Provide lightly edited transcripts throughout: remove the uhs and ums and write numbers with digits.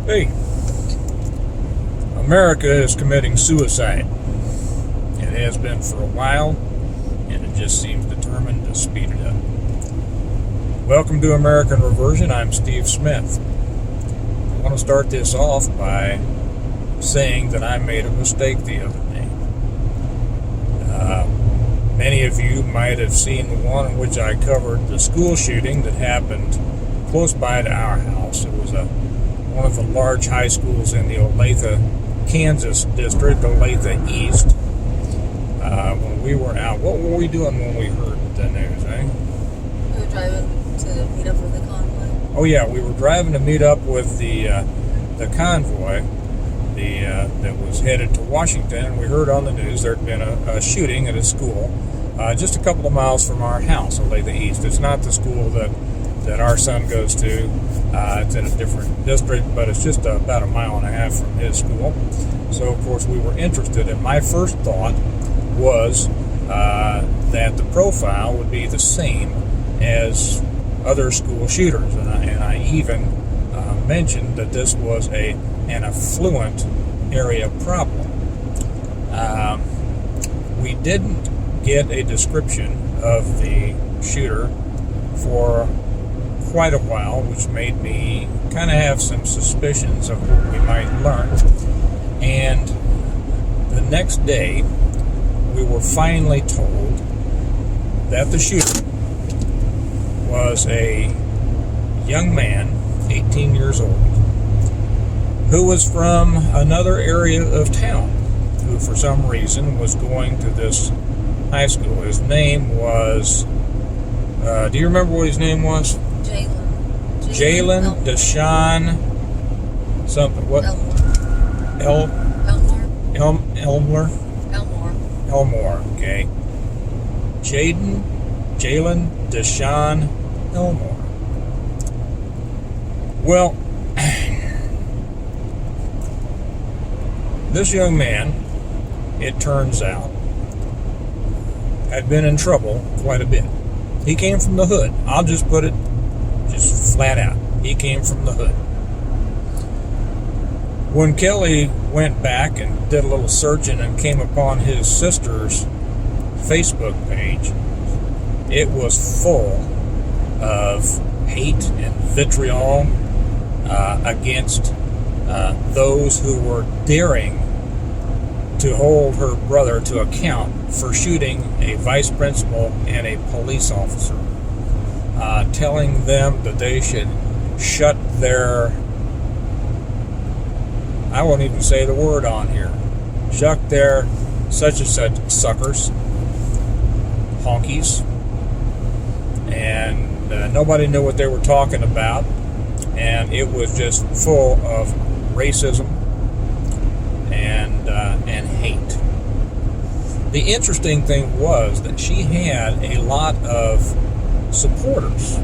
Hey, America is committing suicide. It has been for a while, and it just seems determined to speed it up. Welcome to American Reversion. I'm Steve Smith. I want to start this off by saying that I made a mistake the other day. Many of you might have seen the one in which I covered the school shooting that happened close by to our house. It was one of the large high schools in the Olathe, Kansas district, Olathe East. When we were out, what were we doing when we heard the news, eh? We were driving to meet up with the convoy. Oh yeah, we were driving to meet up with the convoy that was headed to Washington, and we heard on the news there had been a shooting at a school just a couple of miles from our house, Olathe East. It's not the school that our son goes to. It's in a different district, but it's just about a mile and a half from his school. So, of course, we were interested, and my first thought was that the profile would be the same as other school shooters, and I even mentioned that this was an affluent area problem. We didn't get a description of the shooter for quite a while, which made me kind of have some suspicions of what we might learn. And the next day, we were finally told that the shooter was a young man, 18 years old, who was from another area of town, who for some reason was going to this high school. His name was, do you remember what his name was? Jalen Deshaun something. What? Elmore. Okay. Jalen Deshaun Elmore. Well, this young man, it turns out, had been in trouble quite a bit. He came from the hood. I'll just put it just flat out. He came from the hood. When Kelly went back and did a little searching and came upon his sister's Facebook page, it was full of hate and vitriol against those who were daring to hold her brother to account for shooting a vice principal and a police officer. Telling them that they should shut their, I won't even say the word on here, shut their such and such suckers, honkies, and nobody knew what they were talking about, and it was just full of racism and hate. The interesting thing was that she had a lot of supporters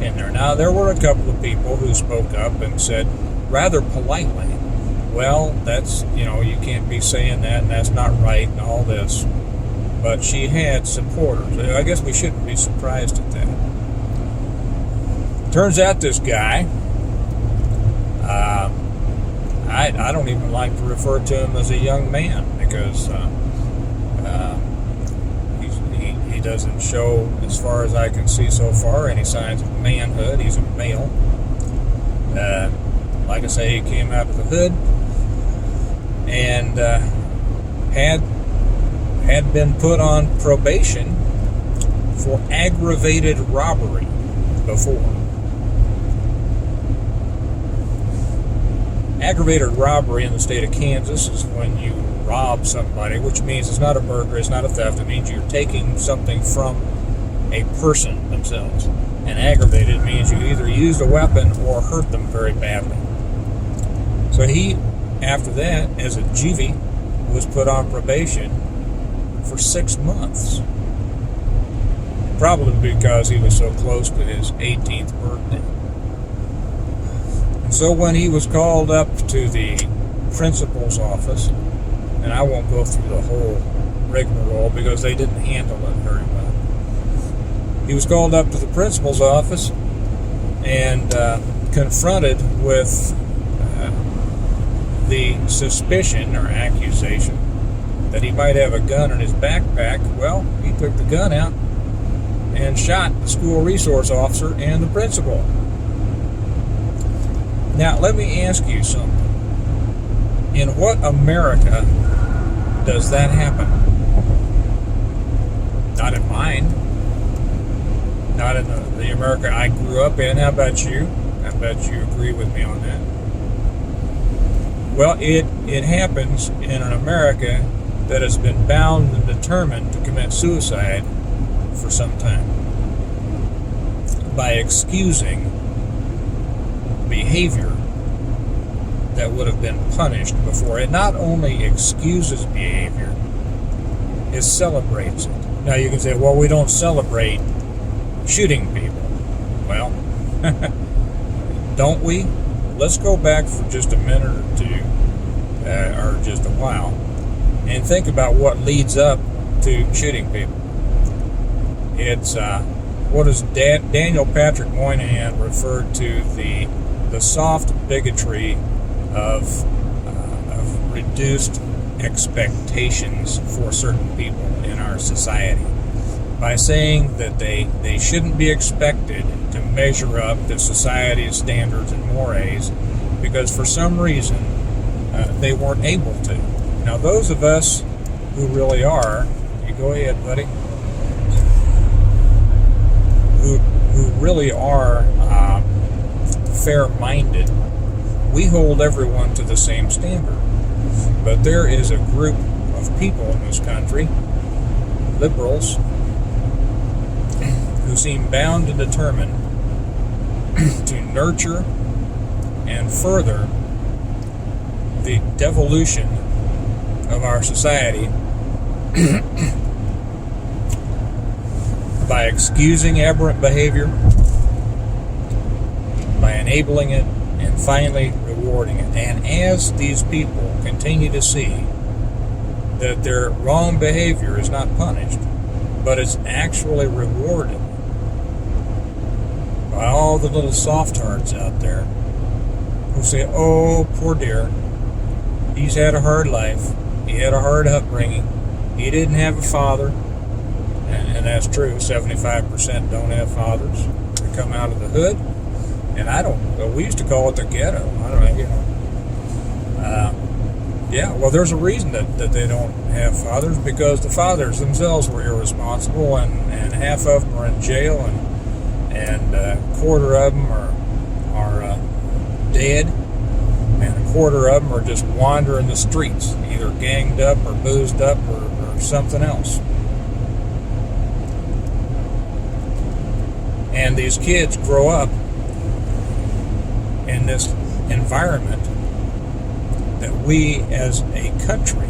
in there. Now, there were a couple of people who spoke up and said rather politely, well, that's, you can't be saying that, and that's not right, and all this. But she had supporters. I guess we shouldn't be surprised at that. Turns out this guy, I don't even like to refer to him as a young man, because he doesn't show, as far as I can see so far, any signs of manhood. He's a male. Like I say, he came out of the hood and had been put on probation for aggravated robbery before. Aggravated robbery in the state of Kansas is when you rob somebody, which means it's not a burglary, it's not a theft. It means you're taking something from a person themselves. And aggravated means you either used a weapon or hurt them very badly. So he, after that, as a juvie, was put on probation for 6 months. Probably because he was so close to his 18th birthday. And so when he was called up to the principal's office, and I won't go through the whole rigmarole because they didn't handle it very well. He was called up to the principal's office and confronted with the suspicion or accusation that he might have a gun in his backpack, well, he took the gun out and shot the school resource officer and the principal. Now, let me ask you something. In what America does that happen? Not in mine. Not in the America I grew up in. How about you? I bet you agree with me on that. Well, it happens in an America that has been bound and determined to commit suicide for some time by excusing behavior that would have been punished before. It not only excuses behavior, it celebrates it. Now you can say, well, we don't celebrate shooting people. Well, don't we? Let's go back for just a minute or two, or just a while, and think about what leads up to shooting people. It's what does Daniel Patrick Moynihan referred to the soft bigotry of reduced expectations for certain people in our society, by saying that they shouldn't be expected to measure up to society's standards and mores because for some reason they weren't able to. Now those of us who really are, you go ahead, buddy, who really are fair-minded, we hold everyone to the same standard. But there is a group of people in this country, liberals, who seem bound and determined to nurture and further the devolution of our society by excusing aberrant behavior, by enabling it, and finally rewarding it. And as these people continue to see that their wrong behavior is not punished, but it's actually rewarded by all the little soft hearts out there who say, oh, poor dear, he's had a hard life, he had a hard upbringing, he didn't have a father, and that's true, 75% don't have fathers. They come out of the hood, and we used to call it the ghetto. I don't know, yeah, well, there's a reason that they don't have fathers, because the fathers themselves were irresponsible, and half of them are in jail, and a quarter of them are dead, and a quarter of them are just wandering the streets, either ganged up or boozed up or something else. And these kids grow up in this environment that we as a country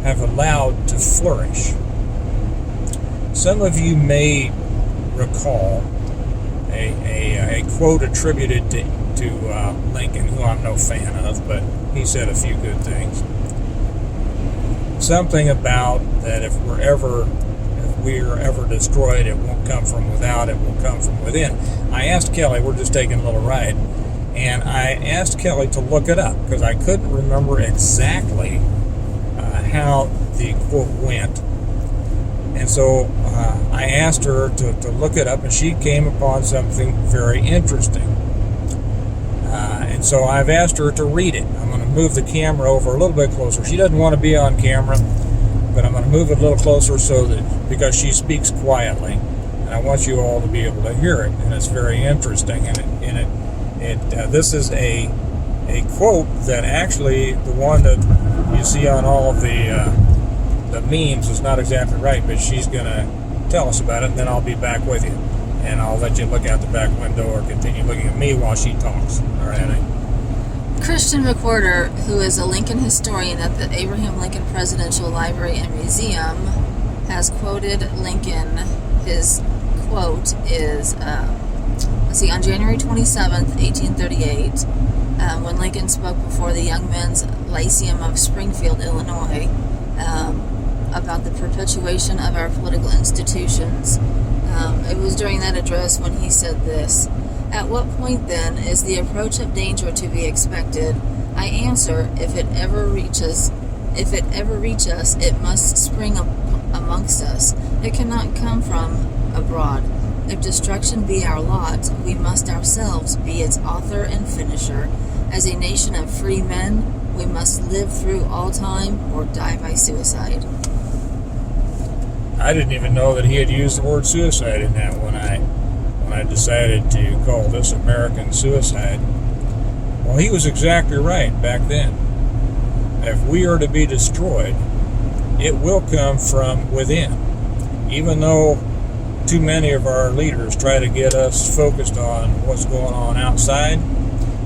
have allowed to flourish. Some of you may recall a quote attributed to Lincoln, who I'm no fan of, but he said a few good things. Something about that if we're ever destroyed, it won't come from without, it will come from within. I asked Kelly, we're just taking a little ride, and I asked Kelly to look it up because I couldn't remember exactly how the quote went. And so I asked her to look it up, and she came upon something very interesting. And so I've asked her to read it. I'm going to move the camera over a little bit closer. She doesn't want to be on camera, but I'm going to move it a little closer because she speaks quietly, and I want you all to be able to hear it. And it's very interesting. And this is a quote that actually the one that you see on all of the memes is not exactly right, but she's going to tell us about it, and then I'll be back with you. And I'll let you look out the back window or continue looking at me while she talks. All right, honey? Christian reporter, who is a Lincoln historian at the Abraham Lincoln Presidential Library and Museum, has quoted Lincoln. His quote is, on January 27th, 1838, when Lincoln spoke before the Young Men's Lyceum of Springfield, Illinois, about the perpetuation of our political institutions. It was during that address when he said this: "At what point, then, is the approach of danger to be expected? I answer, if it ever reach us, it must spring up amongst us. It cannot come from abroad. If destruction be our lot, we must ourselves be its author and finisher. As a nation of free men, we must live through all time or die by suicide. I didn't even know that he had used the word suicide in that when I decided to call this American suicide. Well, he was exactly right back then. If we are to be destroyed, it will come from within. Even though too many of our leaders try to get us focused on what's going on outside,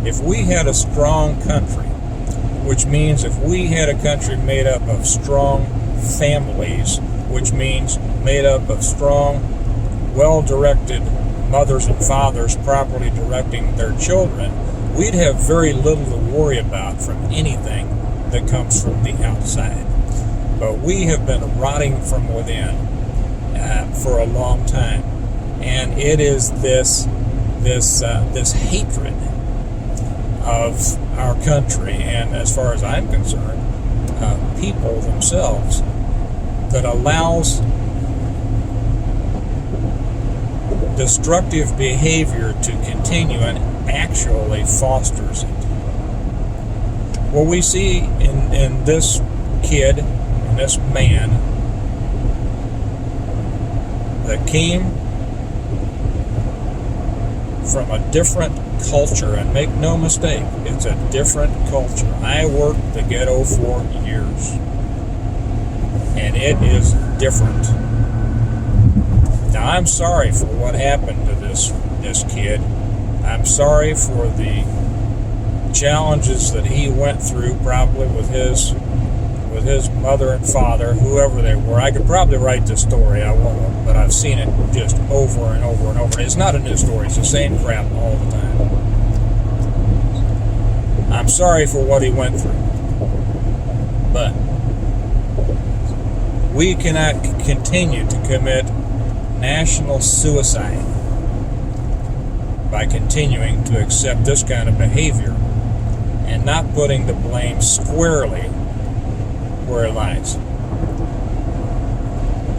if we had a strong country, which means if we had a country made up of strong families, which means made up of strong, well-directed mothers and fathers properly directing their children, we'd have very little to worry about from anything that comes from the outside. But we have been rotting from within for a long time, and it is this hatred of our country, and as far as I'm concerned, people themselves, that allows destructive behavior to continue and actually fosters it. What we see in this kid, in this man, that came from a different culture, and make no mistake, it's a different culture. I worked the ghetto for years, and it is different. Now, I'm sorry for what happened to this kid. I'm sorry for the challenges that he went through, probably with his mother and father, whoever they were. I could probably write this story, I won't, but I've seen it just over and over and over. It's not a new story, it's the same crap all the time. I'm sorry for what he went through, but we cannot continue to commit national suicide by continuing to accept this kind of behavior and not putting the blame squarely where it lies.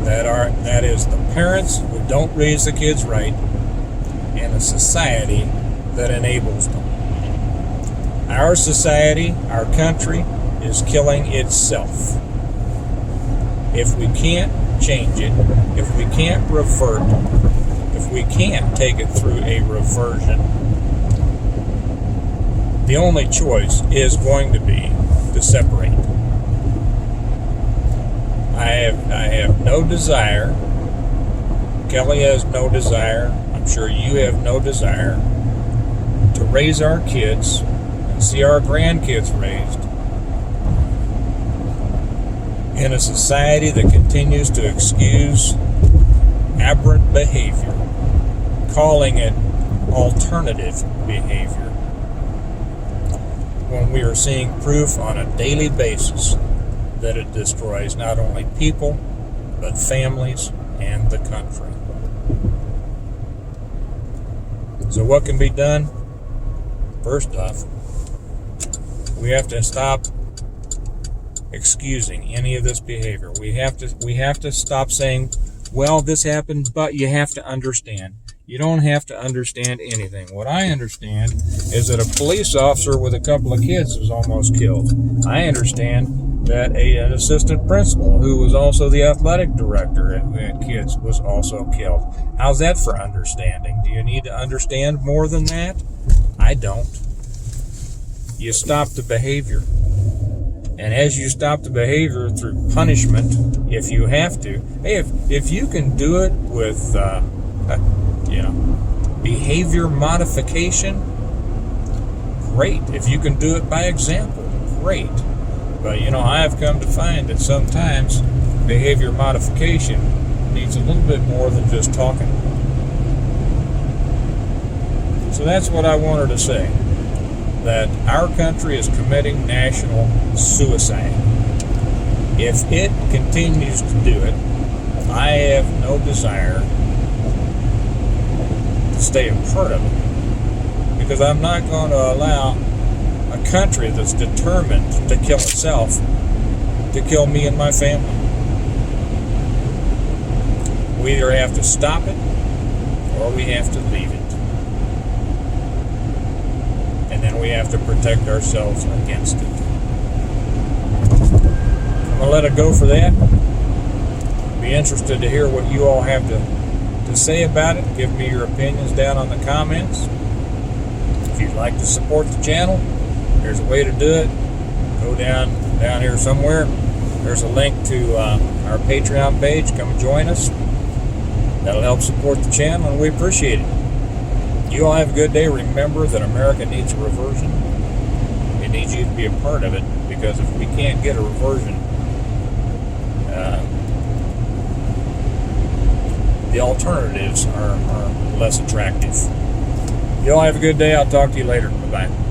That is the parents who don't raise the kids right, and a society that enables them. Our society, our country, is killing itself. If we can't change it, if we can't revert, if we can't take it through a reversion, the only choice is going to be to separate. I have no desire, Kelly has no desire, I'm sure you have no desire to raise our kids and see our grandkids raised in a society that continues to excuse aberrant behavior, calling it alternative behavior, when we are seeing proof on a daily basis that it destroys not only people, but families and the country. So what can be done? First off, we have to stop excusing any of this behavior. We have to stop saying, well, this happened, but you have to understand. You don't have to understand anything. What I understand is that a police officer with a couple of kids was almost killed. I understand that an assistant principal who was also the athletic director at kids was also killed. How's that for understanding? Do you need to understand more than that? I don't. You stop the behavior. And as you stop the behavior through punishment, if you have to, hey, if you can do it with, behavior modification, great. If you can do it by example, great. But, I have come to find that sometimes behavior modification needs a little bit more than just talking. So that's what I wanted to say. That our country is committing national suicide. If it continues to do it, I have no desire to stay a part of it, because I'm not going to allow a country that's determined to kill itself, to kill me and my family. We either have to stop it or we have to leave it. And then we have to protect ourselves against it. I'm going to let it go for that. Be interested to hear what you all have to say about it. Give me your opinions down on the comments. If you'd like to support the channel, there's a way to do it. Go down here somewhere. There's a link to our Patreon page. Come join us. That'll help support the channel, and we appreciate it. You all have a good day. Remember that America needs a reversion. It needs you to be a part of it, because if we can't get a reversion, the alternatives are less attractive. You all have a good day. I'll talk to you later. Bye-bye.